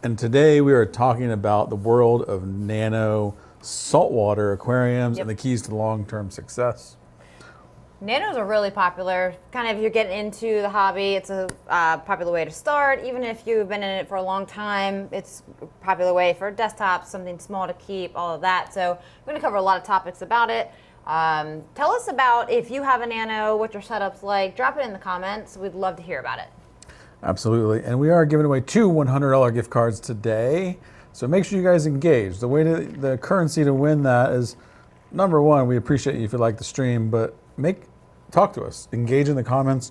and today we are talking about the world of nano saltwater aquariums and the keys to long-term success. Nanos are really popular. Kind of if you're getting into the hobby, it's a popular way to start. Even if you've been in it for a long time, it's a popular way for desktops, something small to keep, all of that. So we're going to cover a lot of topics about it. Tell us about if you have a Nano, what your setup's like. Drop it in the comments. We'd love to hear about it. Absolutely. And we are giving away 2 $100 gift cards today. So make sure you guys engage. The currency to win that is, number one, we appreciate you if you like the stream, but talk to us, engage in the comments,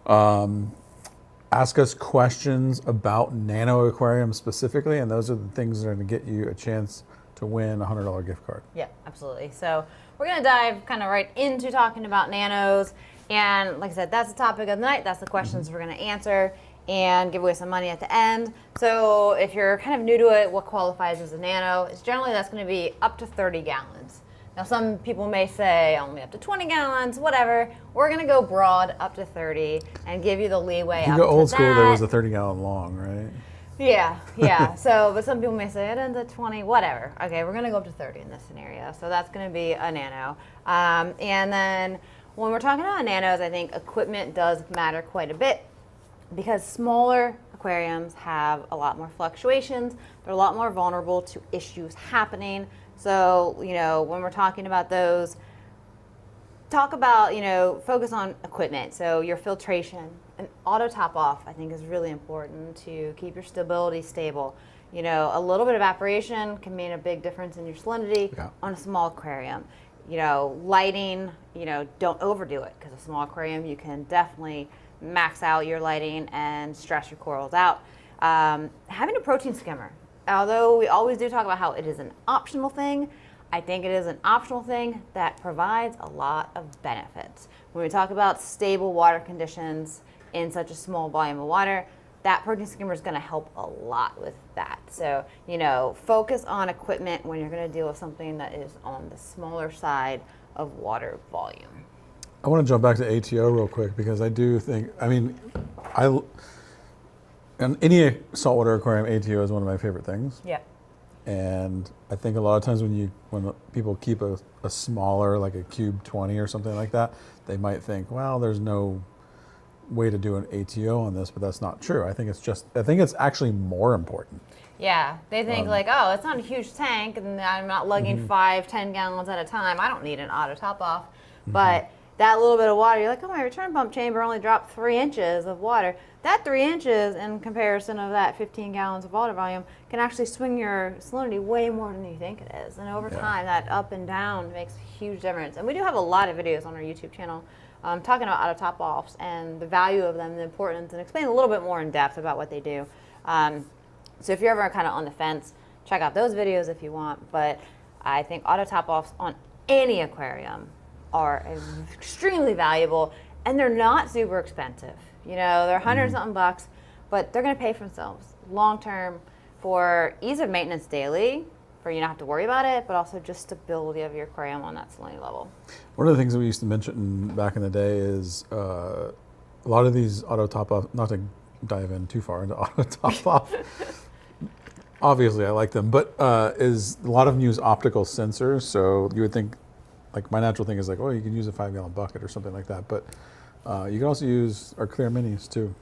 ask us questions about Nano aquariums specifically, and those are the things that are going to get you a chance to win a $100 gift card. Yeah, absolutely. So we're going to dive kind of right into talking about nanos, and like I said, that's the topic of the night. That's the questions we're going to answer and give away some money at the end. So if you're kind of new to it, what qualifies as a nano? It's generally that's going to be up to 30 gallons. Now some people may say only up to 20 gallons, whatever. We're going to go broad up to 30 and give you the leeway up to that. If you go old school, there was a 30-gallon long, right? Yeah. So, but some people may say it ends at 20, whatever. Okay, we're going to go up to 30 in this scenario. So that's going to be a nano. And then when we're talking about nanos, I think equipment does matter quite a bit because smaller aquariums have a lot more fluctuations. They're a lot more vulnerable to issues happening. So, when we're talking about those, focus on equipment. So your filtration, an auto top off, I think is really important to keep your stability stable. A little bit of evaporation can mean a big difference in your salinity on a small aquarium. Lighting, don't overdo it because a small aquarium, you can definitely max out your lighting and stress your corals out. Having a protein skimmer. Although we always do talk about how it is an optional thing, I think it is an optional thing that provides a lot of benefits. When we talk about stable water conditions in such a small volume of water, that protein skimmer is going to help a lot with that. So, focus on equipment when you're going to deal with something that is on the smaller side of water volume. I want to jump back to ATO real quick because I do think, in any saltwater aquarium, ATO is one of my favorite things. Yeah. And I think a lot of times when people keep a smaller, like a cube 20 or something like that, they might think, well, there's no way to do an ATO on this, but that's not true. I think it's actually more important. Yeah, they think it's not a huge tank and I'm not lugging 5-10 gallons at a time. I don't need an auto top off. But that little bit of water, you're like, oh, my return pump chamber only dropped 3 inches of water. That 3 inches in comparison of that 15 gallons of water volume can actually swing your salinity way more than you think it is. And over time, that up and down makes a huge difference. And we do have a lot of videos on our YouTube channel talking about auto top offs and the value of them, the importance, and explain a little bit more in depth about what they do. So if you're ever kind of on the fence, check out those videos if you want. But I think auto top offs on any aquarium are extremely valuable, and they're not super expensive. They're $100-something bucks, but they're going to pay for themselves long term for ease of maintenance daily, for you not have to worry about it, but also just stability of your aquarium on that salinity level. One of the things that we used to mention back in the day is a lot of these auto top off, not to dive in too far into auto top off. Obviously, I like them, but is a lot of them use optical sensors. So you would think, like my natural thing is like, oh, you can use a 5-gallon bucket or something like that, but you can also use our clear minis too.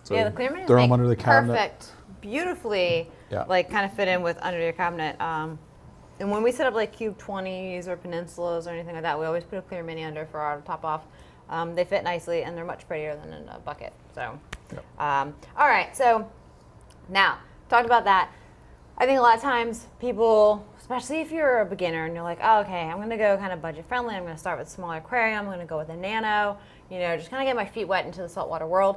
So the clear minis throw them under the cabinet. Perfect, beautifully, kind of fit in with under your cabinet. And when we set up like cube 20s or peninsulas or anything like that, we always put a clear mini under for our top off. They fit nicely and they're much prettier than in a bucket. So, all right. So now talked about that. I think a lot of times people, especially if you're a beginner and you're like, oh, okay, I'm going to go kind of budget friendly. I'm going to start with a smaller aquarium. I'm going to go with a nano, just kind of get my feet wet into the saltwater world.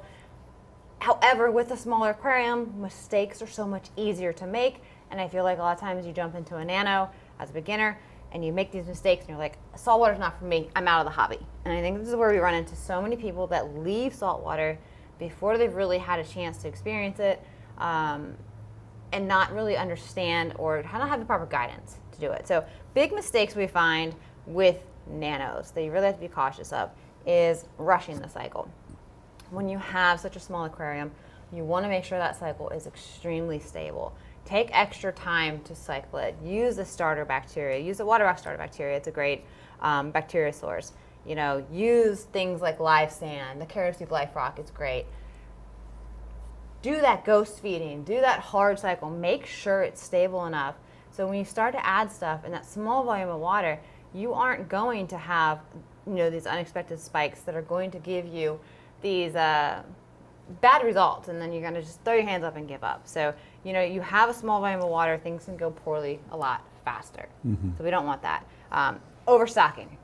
However, with a smaller aquarium, mistakes are so much easier to make. And I feel like a lot of times you jump into a nano as a beginner and you make these mistakes and you're like, saltwater's not for me. I'm out of the hobby. And I think this is where we run into so many people that leave saltwater before they've really had a chance to experience it. And not really understand or not have the proper guidance to do it. So big mistakes we find with nanos that you really have to be cautious of is rushing the cycle. When you have such a small aquarium, you want to make sure that cycle is extremely stable. take extra time to cycle it. Use the starter bacteria. Use the Waterbox starter bacteria. It's a great bacteria source. You know, use things like live sand. The carrot soup life rock, it's great. Do that ghost feeding. Do that hard cycle. Make sure it's stable enough. So when you start to add stuff in that small volume of water, you aren't going to have, you know, these unexpected spikes that are going to give you these bad results, and then you're going to just throw your hands up and give up. So, you know, you have a small volume of water, things can go poorly a lot faster. So we don't want that. Overstocking.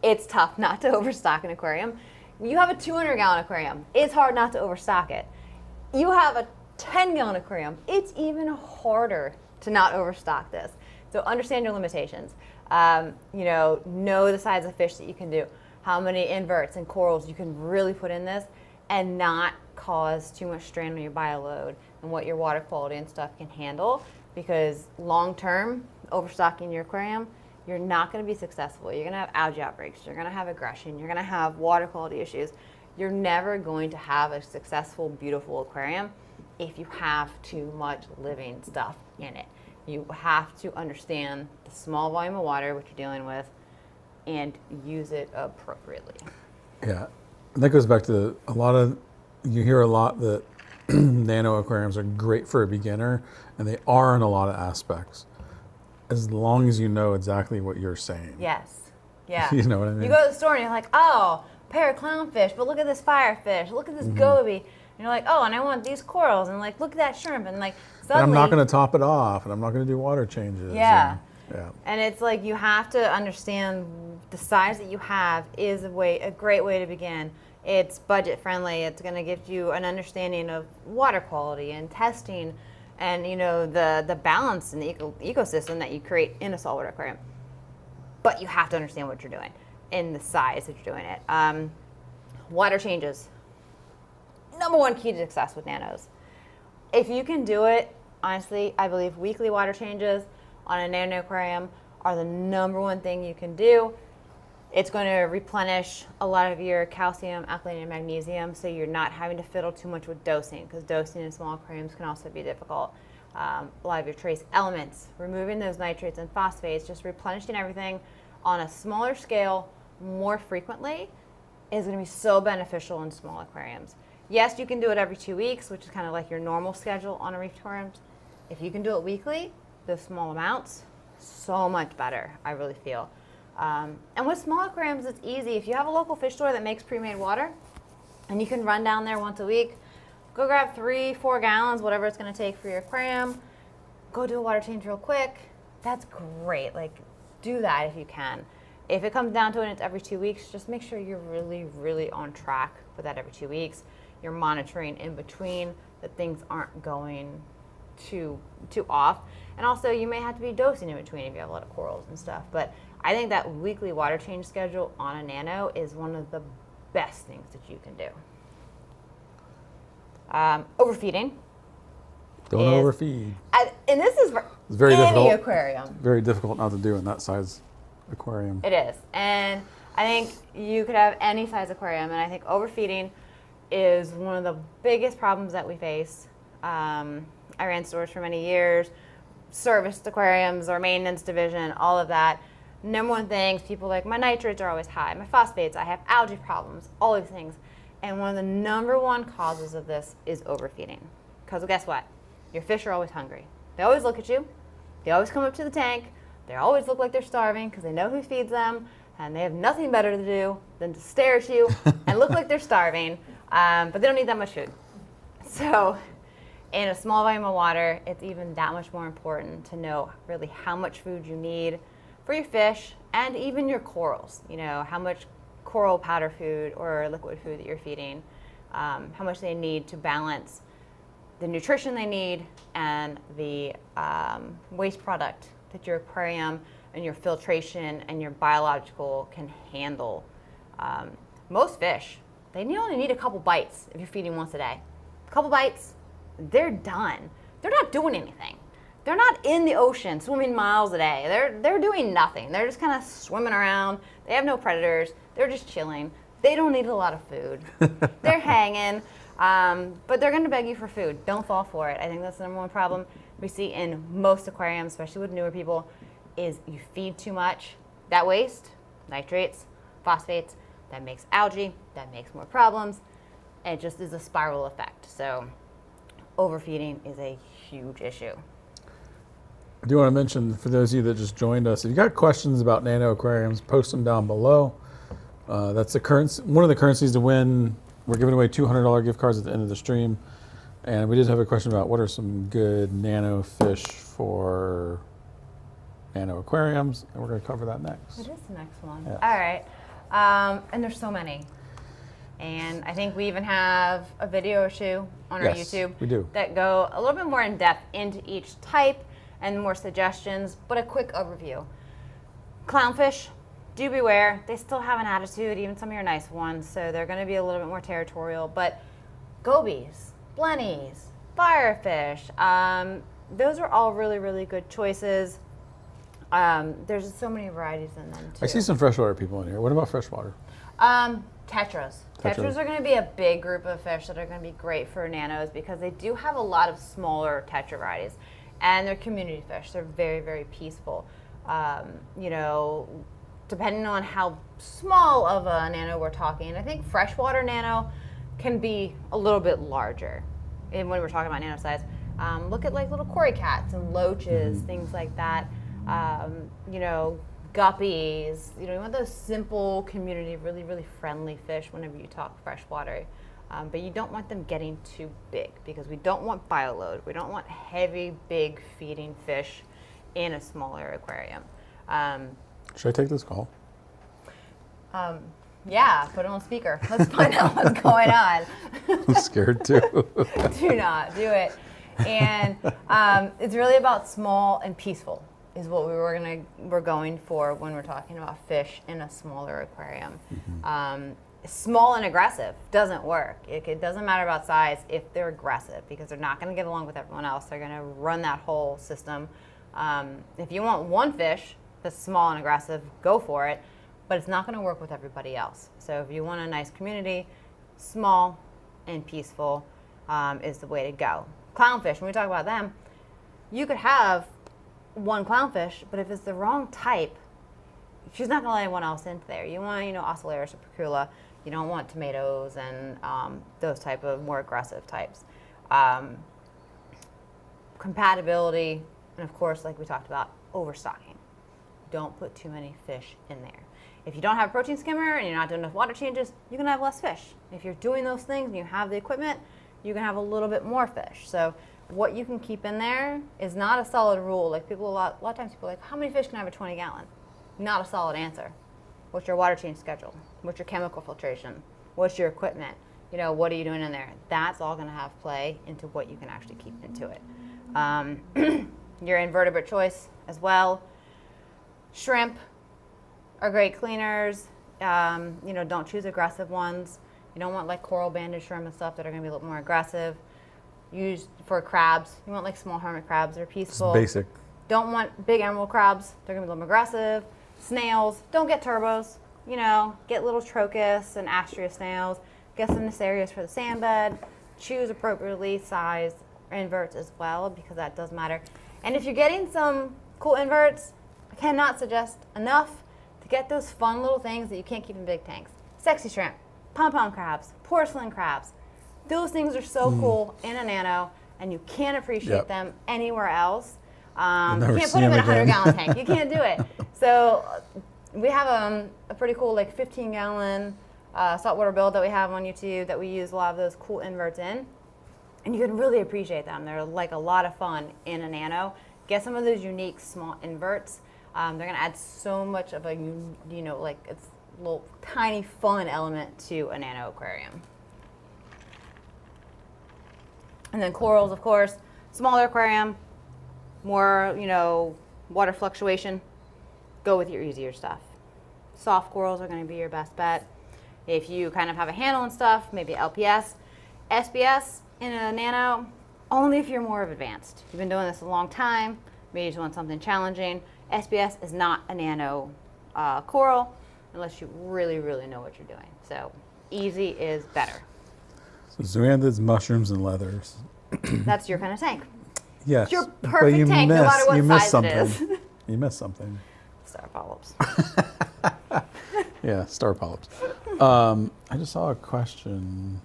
It's tough not to overstock an aquarium. You have a 200-gallon aquarium. It's hard not to overstock it. You have a 10-gallon aquarium. It's even harder to not overstock this. So understand your limitations. You know the size of fish that you can do, how many inverts and corals you can really put in this, and not cause too much strain on your bioload and what your water quality and stuff can handle. Because long-term, overstocking your aquarium, you're not going to be successful. You're going to have algae outbreaks. You're going to have aggression. You're going to have water quality issues. You're never going to have a successful, beautiful aquarium if you have too much living stuff in it. You have to understand the small volume of water, what you're dealing with, and use it appropriately. Yeah, and that goes back to you hear a lot that nano aquariums are great for a beginner, and they are in a lot of aspects, as long as you know exactly what you're saying. Yes, yeah. You know what I mean? You go to the store and you're like, oh, pair of clownfish, but look at this firefish, look at this goby. And you're like, oh, and I want these corals, and like, look at that shrimp, and like, suddenly. And I'm not going to top it off, and I'm not going to do water changes. Yeah. Yeah. And it's like you have to understand the size that you have is a great way to begin. It's budget friendly. It's going to give you an understanding of water quality and testing, and you know the balance in the ecosystem that you create in a saltwater aquarium. But you have to understand what you're doing and the size that you're doing it. Water changes. Number one key to success with nanos. If you can do it, honestly, I believe weekly water changes on a nano aquarium are the number one thing you can do. It's going to replenish a lot of your calcium, alkaline, and magnesium, so you're not having to fiddle too much with dosing, because dosing in small aquariums can also be difficult. A lot of your trace elements, removing those nitrates and phosphates, just replenishing everything on a smaller scale more frequently is going to be so beneficial in small aquariums. Yes, you can do it every 2 weeks, which is kind of like your normal schedule on a reef aquarium. If you can do it weekly, those small amounts, so much better, I really feel. And with small aquariums, it's easy. If you have a local fish store that makes pre-made water, and you can run down there once a week, go grab 3-4 gallons, whatever it's going to take for your aquarium, go do a water change real quick. That's great. Like, do that if you can. If it comes down to it and it's every 2 weeks, just make sure you're really, really on track with that every 2 weeks. You're monitoring in between, that things aren't going too off. And also, you may have to be dosing in between if you have a lot of corals and stuff. But I think that weekly water change schedule on a nano is one of the best things that you can do. Overfeeding. Don't overfeed. And this is for it's very any difficult. aquarium. Very difficult not to do in that size aquarium. It is. And I think you could have any size aquarium, and I think overfeeding is one of the biggest problems that we face. I ran stores for many years, serviced aquariums, our maintenance division, all of that. Number one thing, people like, my nitrates are always high, my phosphates, I have algae problems, all these things. And one of the number one causes of this is overfeeding. Because guess what? Your fish are always hungry. They always look at you. They always come up to the tank. They always look like they're starving because they know who feeds them, and they have nothing better to do than to stare at you and look like they're starving, but they don't need that much food. So in a small volume of water, it's even that much more important to know really how much food you need for your fish and even your corals. You know, how much coral powder food or liquid food that you're feeding, how much they need to balance the nutrition they need and the waste product that your aquarium and your filtration and your biological can handle. Most fish, they only need a couple bites if you're feeding once a day. A couple bites, they're done. They're not doing anything. They're not in the ocean swimming miles a day. They're doing nothing. They're just kind of swimming around. They have no predators. They're just chilling. They don't need a lot of food. They're hanging. But they're going to beg you for food. Don't fall for it. I think that's the number one problem we see in most aquariums, especially with newer people, is you feed too much. That waste, nitrates, phosphates, that makes algae, that makes more problems. It just is a spiral effect. So overfeeding is a huge issue. I do want to mention, for those of you that just joined us, if you got questions about Nano aquariums, post them down below. That's the currency, one of the currencies to win. We're giving away $200 gift cards at the end of the stream. And we did have a question about what are some good nano fish for Nano aquariums, and we're going to cover that next. What is the next one? Yes. All right. And there's so many. And I think we even have a video or two on our YouTube we do. that go a little bit more in depth into each type and more suggestions, but a quick overview. Clownfish, do beware. They still have an attitude, even some of your nice ones, so they're going to be a little bit more territorial. But gobies, blennies, firefish, those are all really, really good choices. There's just so many varieties in them too. I see some freshwater people in here. What about freshwater? Tetras. Tetras are going to be a big group of fish that are going to be great for nanos because they do have a lot of smaller tetra varieties, and they're community fish. They're very, very peaceful. You know, depending on how small of a nano we're talking, I think freshwater nano can be a little bit larger. And when we're talking about nano size, look at like little cory cats and loaches, things like that. You know, guppies. You know, you want those simple community, really, really friendly fish whenever you talk freshwater. But you don't want them getting too big because we don't want bioload. We don't want heavy, big feeding fish in a smaller aquarium. Should I take this call? Yeah, put it on speaker. Let's find out what's going on. I'm scared too. Do not do it. And it's really about small and peaceful is what we're going for when we're talking about fish in a smaller aquarium. Small and aggressive doesn't work. It doesn't matter about size if they're aggressive because they're not going to get along with everyone else. They're going to run that whole system. If you want one fish that's small and aggressive, go for it, but it's not going to work with everybody else. So if you want a nice community, small and peaceful is the way to go. Clownfish, when we talk about them, you could have one clownfish, but if it's the wrong type, she's not going to let anyone else into there. You want, you know, Ocellaris or Procula. You don't want tomatoes and those type of more aggressive types. Compatibility, and of course, like we talked about, overstocking. Don't put too many fish in there. If you don't have a protein skimmer and you're not doing enough water changes, you can have less fish. If you're doing those things and you have the equipment, you can have a little bit more fish. So what you can keep in there is not a solid rule. Like people, a lot of times people are like, how many fish can I have a 20 gallon? Not a solid answer. What's your water change schedule? What's your chemical filtration? What's your equipment? You know, what are you doing in there? That's all going to have play into what you can actually keep into it. Your invertebrate choice as well. Shrimp are great cleaners. You know, don't choose aggressive ones. You don't want like coral banded shrimp and stuff that are going to be a little more aggressive. Use for crabs. You want like small hermit crabs. They're peaceful. It's basic. Don't want big emerald crabs. They're going to be a little more aggressive. Snails. Don't get turbos. You know, get little trochus and astrea snails. Get some Necerius for the sand bed. Choose appropriately sized inverts as well because that does matter. And if you're getting some cool inverts, I cannot suggest enough to get those fun little things that you can't keep in big tanks. Sexy shrimp, pom-pom crabs, porcelain crabs. Those things are so cool in a nano, and you can't appreciate them anywhere else. You can't put them in a 100-gallon tank. You can't do it. So we have a pretty cool like 15-gallon saltwater build that we have on YouTube that we use a lot of those cool inverts in. And you can really appreciate them. They're like a lot of fun in a nano. Get some of those unique small inverts. They're going to add so much of a, you know, like it's a little tiny fun element to a nano aquarium. And then corals, of course, smaller aquarium, more, you know, water fluctuation. Go with your easier stuff. Soft corals are going to be your best bet. If you kind of have a handle and stuff, maybe LPS. SBS in a nano, only if you're more advanced. You've been doing this a long time, maybe you just want something challenging. SBS is not a nano coral unless you really, really know what you're doing. So easy is better. So zoanthids, mushrooms, and leathers. That's your kind of tank. Yes. It's your perfect tank, no matter what size it is. You missed something. Star polyps. Yeah, star polyps. I just saw a question.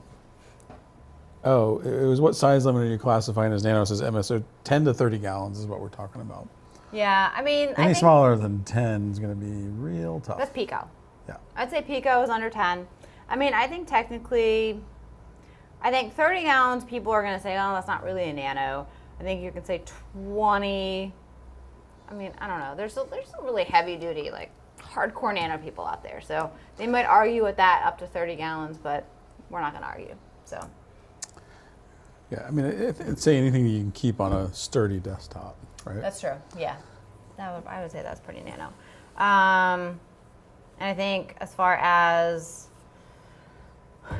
Oh, it was what size limit are you classifying as nano? It says MSO 10 to 30 gallons is what we're talking about. Yeah, I mean, Any smaller than 10 is going to be real tough. That's pico. Yeah. I'd say pico is under 10. I mean, I think technically, 30 gallons, people are going to say, oh, that's not really a nano. I think you can say 20. I mean, I don't know. There's some really heavy duty, like hardcore nano people out there. So they might argue with that up to 30 gallons, but we're not going to argue. So. Yeah, I mean, it's say anything you can keep on a sturdy desktop, right? That's true. Yeah, I would say that's pretty nano. And I think as far as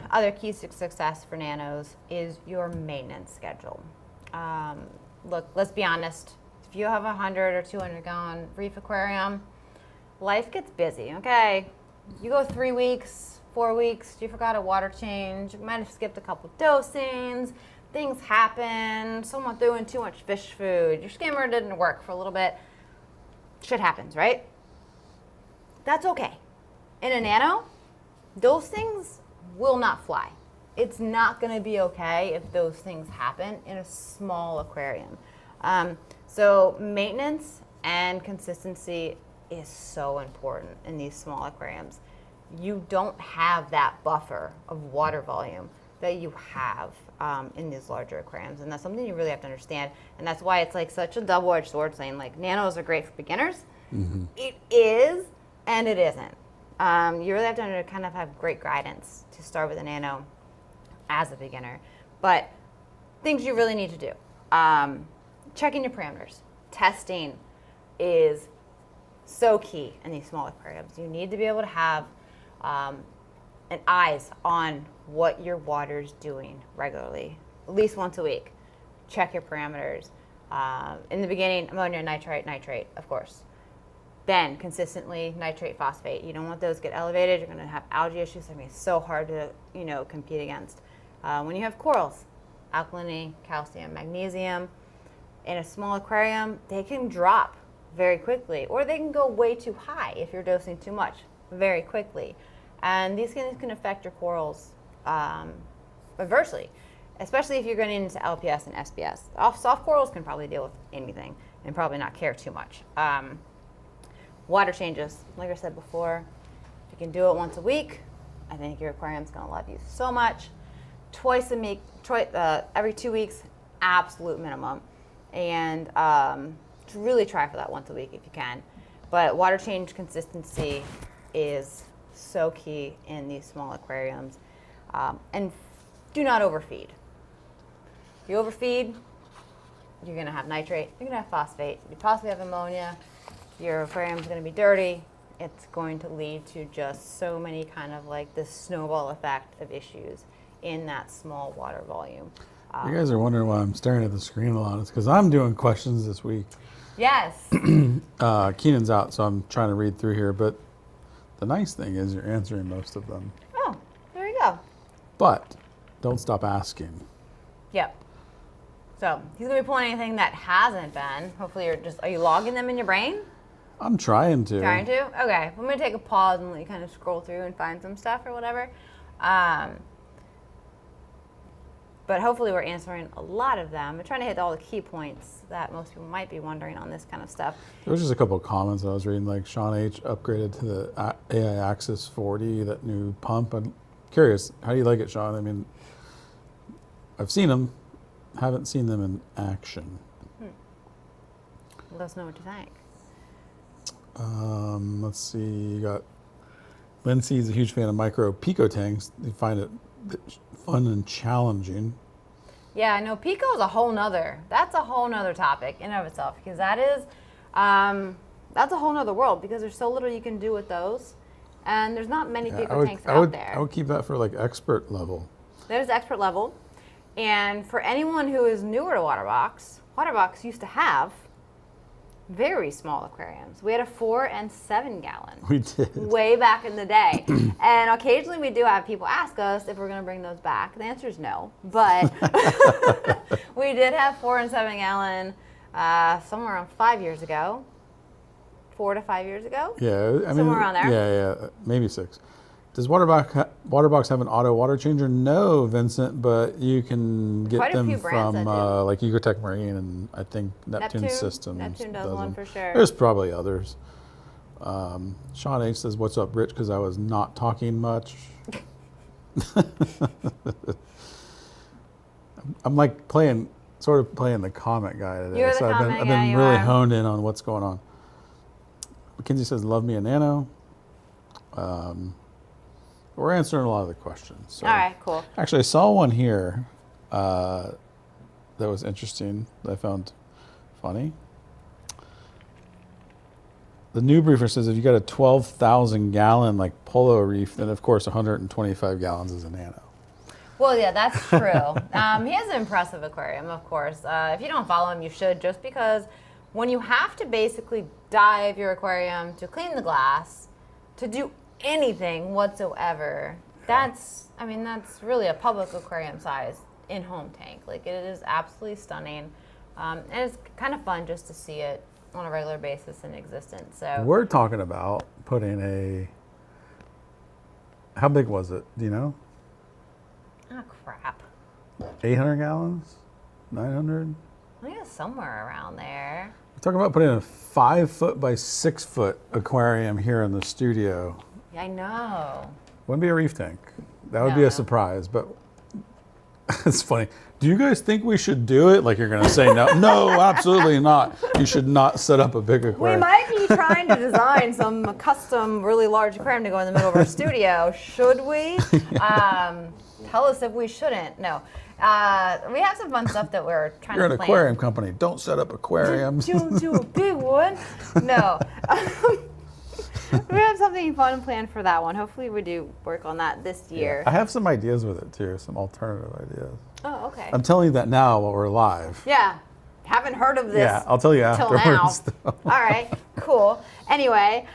other keys to success for nanos is your maintenance schedule. Look, let's be honest. If you have a 100 or 200 gallon reef aquarium, life gets busy. Okay, you go 3 weeks, 4 weeks. You forgot a water change. You might have skipped a couple dosings. Things happen, someone threw in too much fish food, your skimmer didn't work for a little bit. Shit happens, right? That's okay. In a nano, those things will not fly. It's not going to be okay if those things happen in a small aquarium. So maintenance and consistency is so important in these small aquariums. You don't have that buffer of water volume that you have in these larger aquariums, and that's something you really have to understand. And that's why it's like such a double-edged sword, saying like nanos are great for beginners. Mm-hmm. It is, and it isn't. You really have to kind of have great guidance to start with a nano as a beginner. But things you really need to do: checking your parameters, testing is so key in these small aquariums. You need to be able to have and eyes on what your water's doing regularly, at least once a week. Check your parameters. In the beginning, ammonia, nitrate, of course. Then consistently nitrate, phosphate. You don't want those to get elevated. You're going to have algae issues. It's going to be so hard to compete against. When you have corals, alkalinity, calcium, magnesium, in a small aquarium, they can drop very quickly, or they can go way too high if you're dosing too much very quickly. And these things can affect your corals adversely, especially if you're going into LPS and SPS. Soft corals can probably deal with anything and probably not care too much. Water changes, like I said before, if you can do it once a week, I think your aquarium's going to love you so much. Twice a week, every 2 weeks, absolute minimum. And really try for that once a week if you can. But water change consistency is so key in these small aquariums. And do not overfeed. If you overfeed, you're going to have nitrate, you're going to have phosphate, you possibly have ammonia, your aquarium's going to be dirty. It's going to lead to just so many kind of like this snowball effect of issues in that small water volume. You guys are wondering why I'm staring at the screen a lot. It's because I'm doing questions this week. Yes. Keenan's out, so I'm trying to read through here, but the nice thing is you're answering most of them. Oh, there you go. But don't stop asking. Yep. So he's going to be pulling anything that hasn't been. Hopefully are you logging them in your brain? I'm trying to. Trying to? Okay. I'm going to take a pause and let you kind of scroll through and find some stuff or whatever. But hopefully we're answering a lot of them. We're trying to hit all the key points that most people might be wondering on this kind of stuff. There was just a couple of comments I was reading, like Sean H. upgraded to the AI Axis 40, that new pump. I'm curious, how do you like it, Sean? I mean, I've seen them, haven't seen them in action. Let us know what you think. Let's see, you got Lindsay's a huge fan of micro pico tanks. They find it fun and challenging. Yeah, I know pico is that's a whole nother topic in and of itself, because that's a whole nother world, because there's so little you can do with those, and there's not many pico tanks out there. I would keep that for like expert level. That is expert level, and for anyone who is newer to Waterbox used to have very small aquariums. We had a 4 and 7 gallon. We did. Way back in the day. And occasionally we do have people ask us if we're going to bring those back. The answer is no. But we did have 4 and 7 gallon somewhere around 5 years ago. 4 to 5 years ago? Yeah, I mean, somewhere around there. Yeah, maybe 6. Does Waterbox have an auto water changer? No, Vincent, but you can get Quite a them few brands from that do. like Ecotech Marine and I think Neptune Systems. Neptune does one them. for sure. There's probably others. Sean H says, "What's up, Rich?" Because I was not talking much. I'm like sort of playing the comment guy today. You're the so comment I've guy, been you really are. honed in on what's going on. Mackenzie says, "Love me a Nano." We're answering a lot of the questions. So. All right, cool. Actually, I saw one here that was interesting that I found funny. The new briefer says if you got a 12,000 gallon like Polo Reef, then of course 125 gallons is a Nano. Well, yeah, that's true. He has an impressive aquarium, of course. If you don't follow him, you should, just because when you have to basically dive your aquarium to clean the glass, to do anything whatsoever, that's really a public aquarium size in-home tank. Like, it is absolutely stunning. And it's kind of fun just to see it on a regular basis in existence. So We're talking about putting how big was it? Do you know? oh crap, 800 gallons? 900? I think it's somewhere around there. We're talking about putting a 5 foot by 6 foot aquarium here in the studio. Yeah, I know. Wouldn't be a reef tank. That would be No. a surprise, but it's funny. Do you guys think we should do it? Like you're going to say no. No, absolutely not. You should not set up a big We aquarium. might be trying to design some custom, really large aquarium to go in the middle of our studio. Should we? Tell us if we shouldn't. No. We have some fun stuff that we're trying You're an to plan. aquarium company. Don't set up aquariums. Don't do a big one. No. We have something fun planned for that one. Hopefully we do work on that this year. I have some ideas with it too, some alternative ideas. Oh, okay. I'm telling you that now while we're live. Yeah. Haven't heard of this. Yeah, I'll tell you till now. afterwards. All right, cool. Anyway,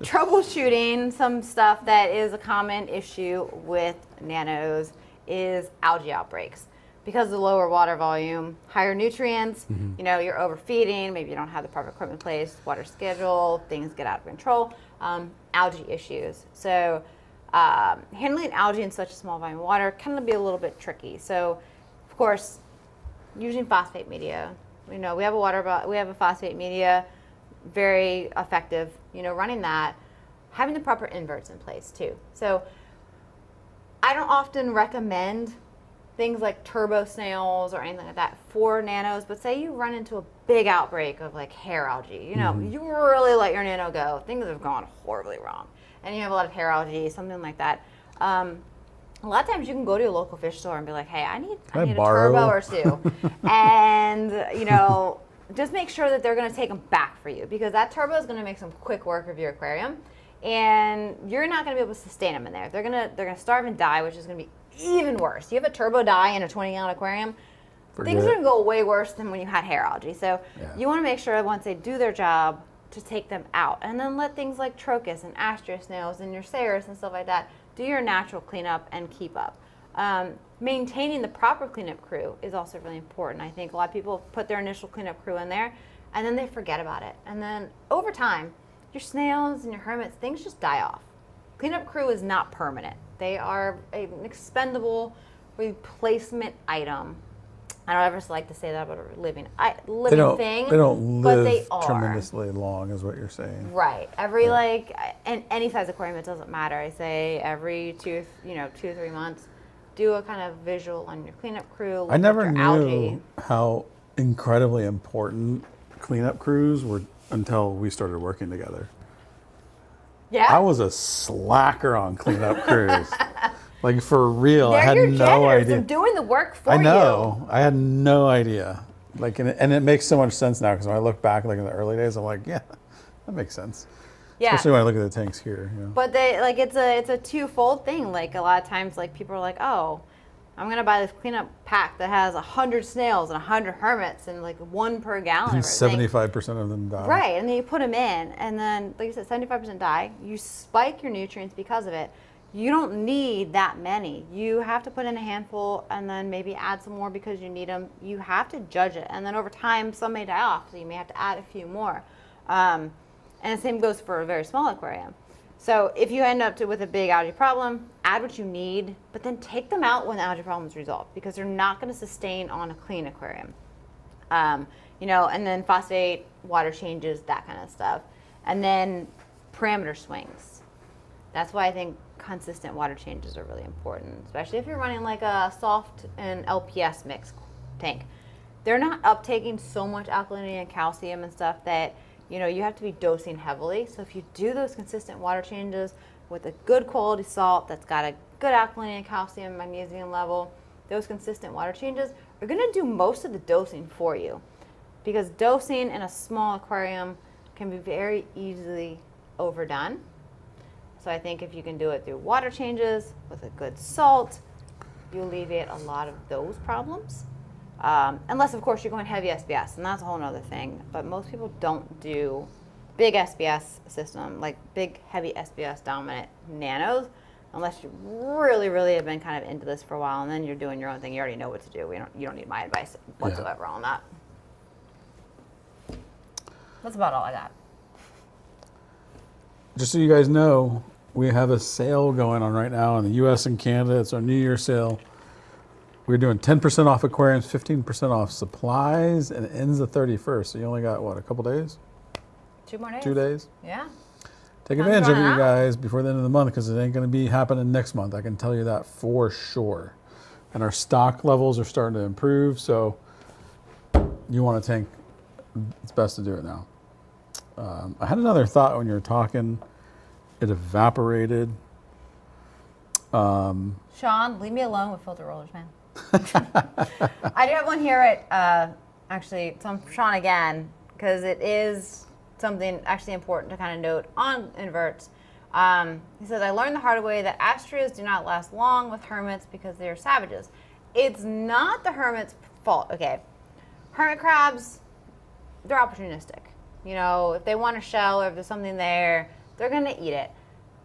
troubleshooting some stuff that is a common issue with nanos is algae outbreaks. Because of the lower water volume, higher nutrients, you're overfeeding, maybe you don't have the proper equipment in place, water schedule, things get out of control, algae issues. So handling algae in such a small volume of water can be a little bit tricky. So, of course, using phosphate media. We have a phosphate media, very effective. Running that, having the proper inverts in place too. So, I don't often recommend things like turbo snails or anything like that for nanos, but say you run into a big outbreak of like hair algae, you really let your nano go, things have gone horribly wrong, and you have a lot of hair algae, something like that. A lot of times you can go to a local fish store and be like, hey, I need a turbo or two. And, just make sure that they're going to take them back for you, because that turbo is going to make some quick work of your aquarium, and you're not going to be able to sustain them in there. They're going to starve and die, which is going to be even worse. You have a turbo die in a 20-gallon aquarium, things are going to go way worse than when you had hair algae. So you want to make sure once they do their job to take them out, and then let things like Trochus and Astrea snails and your Ceres and stuff like that do your natural cleanup and keep up. Maintaining the proper cleanup crew is also really important. I think a lot of people put their initial cleanup crew in there and then they forget about it. And then over time, your snails and your hermits, things just die off. Cleanup crew is not permanent. They are an expendable replacement item. I don't ever like to say that about a living thing. They don't but live they are tremendously long, is what you're saying. Right. And any size aquarium, it doesn't matter. I say every 2 to 3 months, do a kind of visual on your cleanup crew. I never your knew algae. how incredibly important cleanup crews were until we started working together. Yeah. I was a slacker on cleanup crews. Like, for real. I had They're no idea. They're doing the work for you. I know. I had no idea. Like, and it makes so much sense now, because when I look back, like in the early days, I'm like, yeah, that makes sense. Yeah. Especially when I look at the tanks here. But it's a twofold thing. Like, a lot of times, like, people are like, oh, I'm going to buy this cleanup pack that has 100 snails and 100 hermits and like 1 per gallon. And 75% of them die. Right, and then you put them in, and then, like you said, 75% die. You spike your nutrients because of it. You don't need that many. You have to put in a handful and then maybe add some more because you need them. You have to judge it. And then over time, some may die off, so you may have to add a few more. And the same goes for a very small aquarium. So if you end up with a big algae problem, add what you need, but then take them out when the algae problem is resolved because they're not going to sustain on a clean aquarium. You know, and then phosphate, water changes, that kind of stuff. And then parameter swings. That's why I think consistent water changes are really important, especially if you're running like a soft and LPS mix tank. They're not uptaking so much alkalinity and calcium and stuff that, you know, you have to be dosing heavily. So if you do those consistent water changes with a good quality salt that's got a good alkalinity and calcium, magnesium level, those consistent water changes are going to do most of the dosing for you. Because dosing in a small aquarium can be very easily overdone. So I think if you can do it through water changes with a good salt, you alleviate a lot of those problems. Unless, of course, you're going heavy SBS, and that's a whole other thing. But most people don't do big SBS system, like big, heavy SBS dominant nanos, unless you really, really have been kind of into this for a while, and then you're doing your own thing. You already know what to do. You don't need my advice whatsoever on that. That's about all I got. Just so you guys know, we have a sale going on right now in the U.S. and Canada. It's our New Year sale. We're doing 10% off aquariums, 15% off supplies, and it ends the 31st. So you only got, what, a couple days? 2 more days. 2 days? Yeah. Take advantage of it, you guys, before the end of the month, because it ain't going to be happening next month. I can tell you that for sure. And our stock levels are starting to improve, so you want to tank, it's best to do it now. I had another thought when you were talking. It evaporated. Sean, leave me alone with filter rollers, man. I do have one here at, actually, it's on Sean again, because it is something actually important to kind of note on inverts. He says, I learned the hard way that astrias do not last long with hermits because they are savages. It's not the hermit's fault. Okay, hermit crabs, they're opportunistic. You know, if they want a shell or if there's something there, they're going to eat it.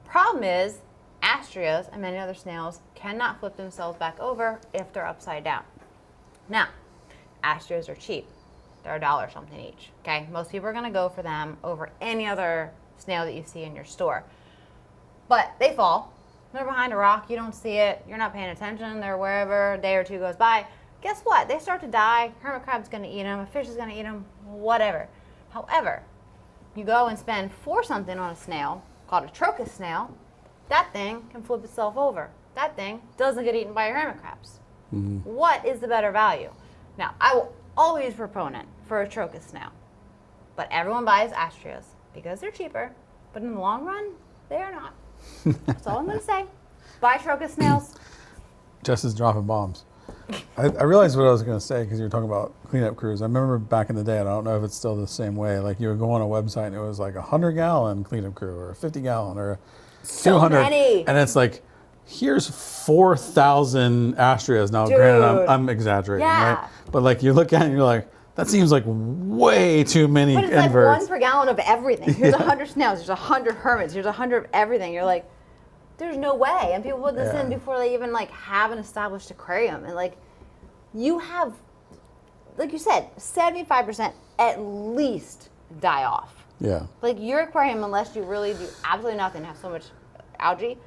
Problem is, astrias and many other snails cannot flip themselves back over if they're upside down. Now, astrias are cheap. They're $1 something each. Okay, most people are going to go for them over any other snail that you see in your store. But they fall. They're behind a rock. You don't see it. You're not paying attention. They're wherever. A day or two goes by. Guess what? They start to die. Hermit crab's going to eat them. A fish is going to eat them. Whatever. However, you go and spend for something on a snail called a trochus snail. That thing can flip itself over. That thing doesn't get eaten by your hermit crabs. Mm-hmm. What is the better value? Now, I will always proponent for a trochus snail, but everyone buys astrias because they're cheaper, but in the long run, they are not. That's all I'm going to say. Buy trochus snails. Jess is dropping bombs. I realized what I was going to say because you were talking about cleanup crews. I remember back in the day, and I don't know if it's still the same way, like you would go on a website and it was like a 100-gallon cleanup crew or a 50-gallon or a 200. Many. And it's like, here's 4,000 astrias. Now, granted, I'm exaggerating, right? But like you look at it and you're like, that seems like way too many inverts. But it's like 1 per gallon of everything. Here's 100 snails. There's 100 hermits. Here's 100 of everything. You're like, there's no way. And people put this in before they even like have an established aquarium. And like, you have, like you said, 75% at least die off. Yeah. Like your aquarium, unless you really do absolutely nothing, have so much algae,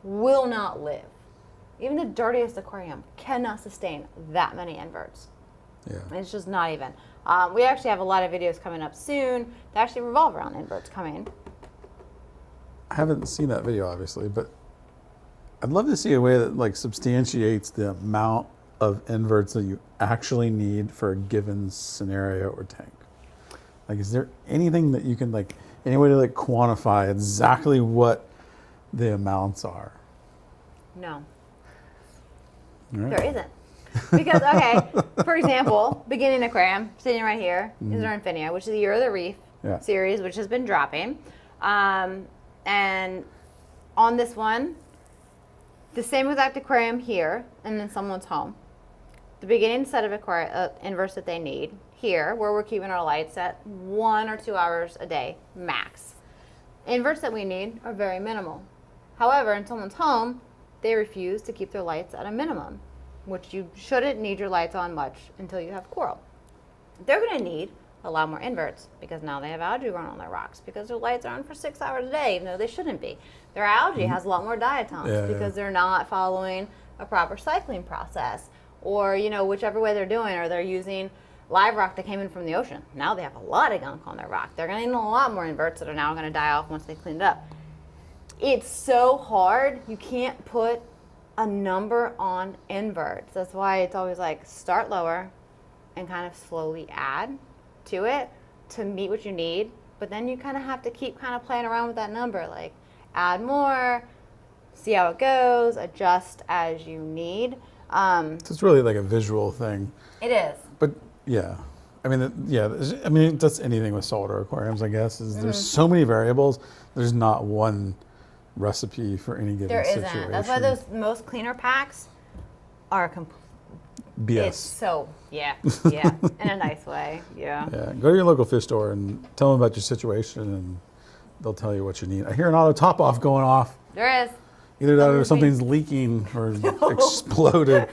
will not live. Even the dirtiest aquarium cannot sustain that many inverts. Yeah. It's just not even. We actually have a lot of videos coming up soon that actually revolve around inverts coming. I haven't seen that video, obviously, but I'd love to see a way that like substantiates the amount of inverts that you actually need for a given scenario or tank. Like, is there anything that you can like, any way to like quantify exactly what the amounts are? No. Right. There isn't. Because, okay, for example, beginning aquarium, sitting right here, is our Infinia, which is the Year of the Reef series, which has been dropping. And on this one, The same exact aquarium here, and then someone's home. The beginning set of inverts that they need here, where we're keeping our lights at 1 or 2 hours a day max. Inverts that we need are very minimal. However, in someone's home, they refuse to keep their lights at a minimum, which you shouldn't need your lights on much until you have coral. They're going to need a lot more inverts because now they have algae growing on their rocks because their lights are on for 6 hours a day, even though they shouldn't be. Their algae has a lot more diatoms because they're not following a proper cycling process, or whichever way they're doing, or they're using live rock that came in from the ocean. Now they have a lot of gunk on their rock. They're going to need a lot more inverts that are now going to die off once they clean it up. It's so hard. You can't put a number on inverts. That's why it's always like start lower and kind of slowly add to it to meet what you need. But then you kind of have to keep kind of playing around with that number, like add more, see how it goes, adjust as you need. So it's really like a visual thing. It is. But yeah, I mean, that's anything with saltwater aquariums, I guess, is there's so many variables. There's not one recipe for any given situation. There isn't. That's why those most cleaner packs are BS. It's so, yeah, in a nice way, yeah. Yeah, go to your local fish store and tell them about your situation, and they'll tell you what you need. I hear an auto top-off going off. There is. Either that or something's leaking or exploded.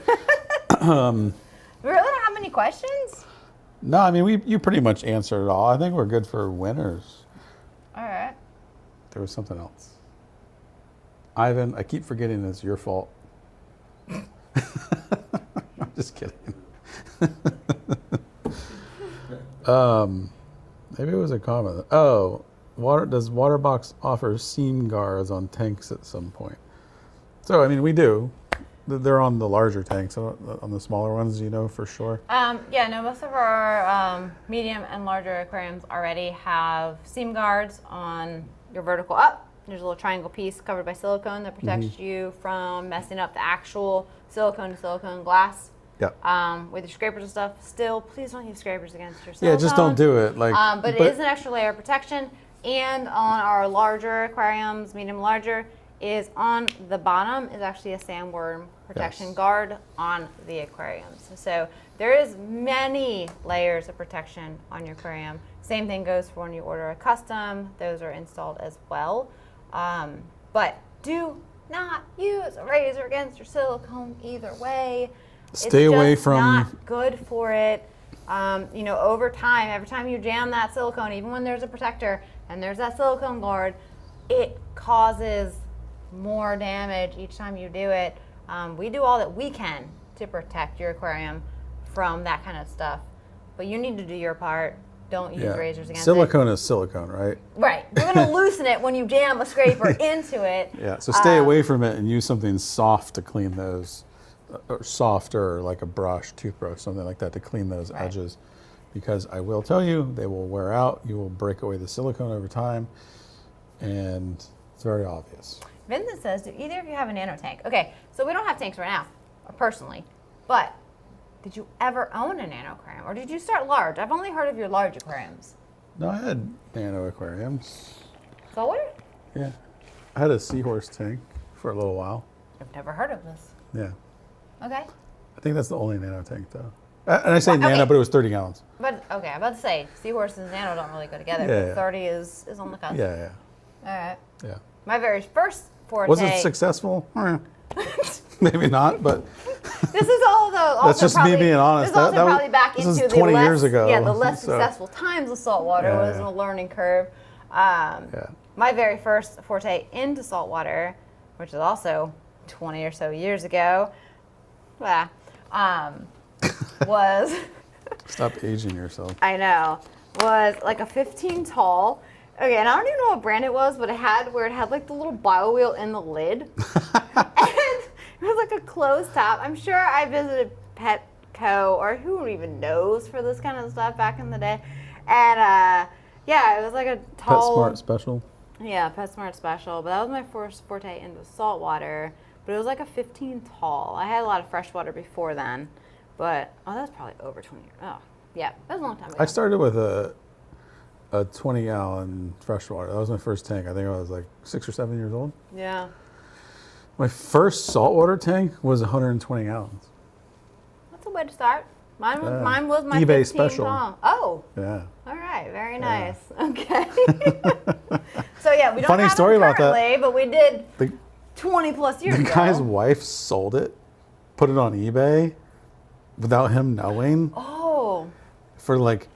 We really don't have any questions? No, I mean, you pretty much answered it all. I think we're good for winners. All right. There was something else. Ivan, I keep forgetting it's your fault. I'm just kidding. Maybe it was a comment. Oh, does Waterbox offer seam guards on tanks at some point? So, I mean, we do. They're on the larger tanks. On the smaller ones, for sure? Most of our medium and larger aquariums already have seam guards on your vertical up. There's a little triangle piece covered by silicone that protects you from messing up the actual silicone to silicone glass. With your scrapers and stuff. Still, please don't use scrapers against your silicone. Yeah, just don't do it. But it is an extra layer of protection. And on our larger aquariums, medium larger, is on the bottom is actually a sandworm protection guard on the aquariums. So there is many layers of protection on your aquarium. Same thing goes for when you order a custom. Those are installed as well. But do not use a razor against your silicone either way. Stay away from. It's not good for it. Over time, every time you jam that silicone, even when there's a protector and there's that silicone guard, it causes more damage each time you do it. We do all that we can to protect your aquarium from that kind of stuff, but you need to do your part. Don't use razors against silicone is silicone, right? Right. You're going to loosen it when you jam a scraper into it. Yeah, so stay away from it and use something soft to clean those, or softer, like a brush, toothbrush, something like that to clean those edges. Because I will tell you, they will wear out. You will break away the silicone over time, and it's very obvious. Vincent says, do either of you have a nano tank? Okay, so we don't have tanks right now, personally, but did you ever own a nano aquarium, or did you start large? I've only heard of your large aquariums. No, I had nano aquariums. Saltwater? Yeah. I had a seahorse tank for a little while. I've never heard of this. Yeah. Okay. I think that's the only nano tank, though. And I say nano, but it was 30 gallons. But, okay, I'm about to say, seahorse and nano don't really go together. Yeah, 30 is on the cusp. Yeah. All right. Yeah. My very first forte. Was it successful? Maybe not, but this is all the. That's just me being honest. This is also probably back into the 20 years ago. Yeah, the less successful times of saltwater was a learning curve. My very first forte into saltwater, which is also 20 or so years ago, was. Stop aging yourself. I know. Was like a 15 tall. Okay, and I don't even know what brand it was, but it had like the little bio wheel in the lid. And it was like a closed top. I'm sure I visited Petco, or who even knows for this kind of stuff back in the day. And it was like a tall. PetSmart Special. Yeah, PetSmart Special. But that was my first forte into saltwater. But it was like a 15 tall. I had a lot of freshwater before then. But, that was probably over 20 years. Oh, yeah, that was a long time ago. I started with a 20-gallon freshwater. That was my first tank. I think I was like 6 or 7 years old. Yeah. My first saltwater tank was 120 gallons. That's a way to start. Mine was my eBay 15 special. Tong. Oh. Yeah. All right. Very nice. Okay. So yeah, we don't Funny have story them about that. currently, but we did 20 plus years The ago. guy's wife sold it, put it on eBay without him knowing. Oh. For like,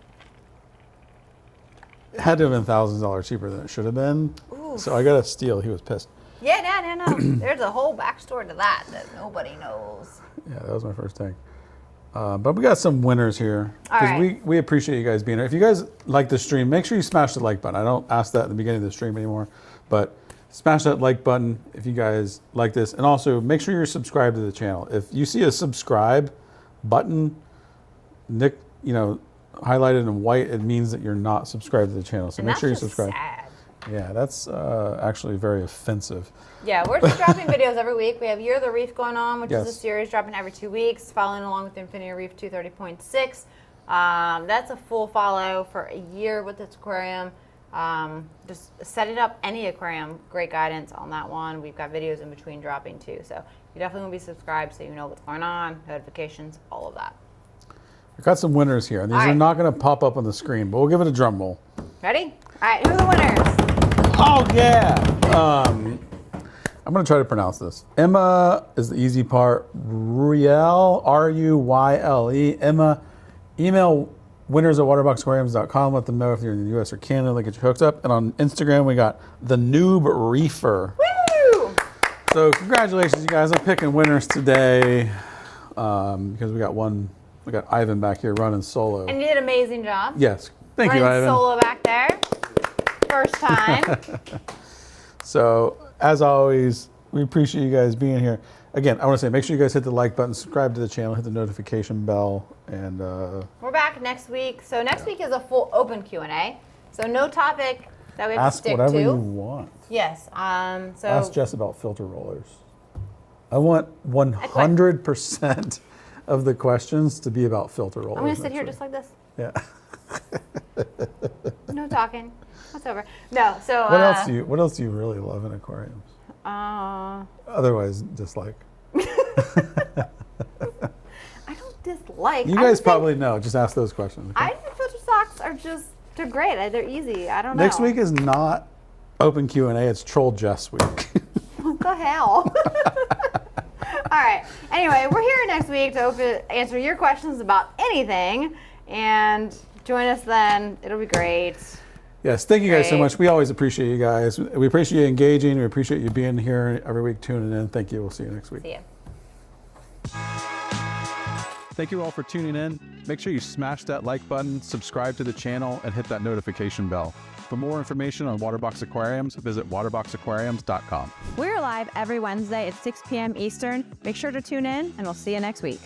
it had to have been $1,000 cheaper than it should have been. Oof. So I got a steal. He was pissed. Yeah, no. There's a whole backstory to that nobody knows. Yeah, that was my first tank. But we got some winners here. All Because right. we appreciate you guys being here. If you guys like the stream, make sure you smash the like button. I don't ask that at the beginning of the stream anymore. But smash that like button if you guys like this. And also, make sure you're subscribed to the channel. If you see a subscribe button, highlighted in white, it means that you're not subscribed to the channel. So And make that's sure you just subscribe. sad. Yeah, that's actually very offensive. Yeah, we're just dropping videos every week. We have Year of the Reef going on, which is a Yes. series dropping every 2 weeks, following along with Infinity Reef 230.6. That's a full follow for a year with this aquarium. Just set it up any aquarium. Great guidance on that one. We've got videos in between dropping too. So you definitely want to be subscribed so you know what's going on, notifications, all of that. I got some winners here. And these All are right. not going to pop up on the screen, but we'll give it a drum roll. Ready? All right, who are the winners? Oh, yeah. I'm going to try to pronounce this. Emma is the easy part. Ruyle, R-U-Y-L-E. Emma, email winners@waterboxaquariums.com. Let them know if you're in the U.S. or Canada. They get you hooked up. And on Instagram, we got the Noob Reefer. Woo! So congratulations, you guys. I'm picking winners today because we got Ivan back here running solo. And you did an amazing job. Yes. Thank you, Running Ivan. solo back there. First time. So, as always, we appreciate you guys being here. Again, I want to say, make sure you guys hit the like button, subscribe to the channel, hit the notification bell, and We're back next week. So next week is a full open Q&A. So no topic that we have to ask stick whatever to. you want. Yes. So Ask Jess about filter rollers. I want 100% of the questions to be about filter rollers. I'm going to sit next here week. just like this. Yeah. No talking. That's over. No. So What else do you really love in aquariums? I Otherwise, dislike. don't dislike. You I guys just think- probably know. Just ask those questions. Okay? I think filter socks are they're great. They're easy. I don't know. Next week is not open Q&A. It's Troll Jess week. What the hell? All right. Anyway, we're here next week to answer your questions about anything. And join us then. It'll be great. Yes, thank you guys so Great. much. We always appreciate you guys. We appreciate you engaging. We appreciate you being here every week tuning in. Thank you. We'll see you next week. See ya. Thank you all for tuning in. Make sure you smash that like button, subscribe to the channel, and hit that notification bell. For more information on Waterbox Aquariums, visit waterboxaquariums.com. We're live every Wednesday at 6 p.m. Eastern. Make sure to tune in, and we'll see you next week.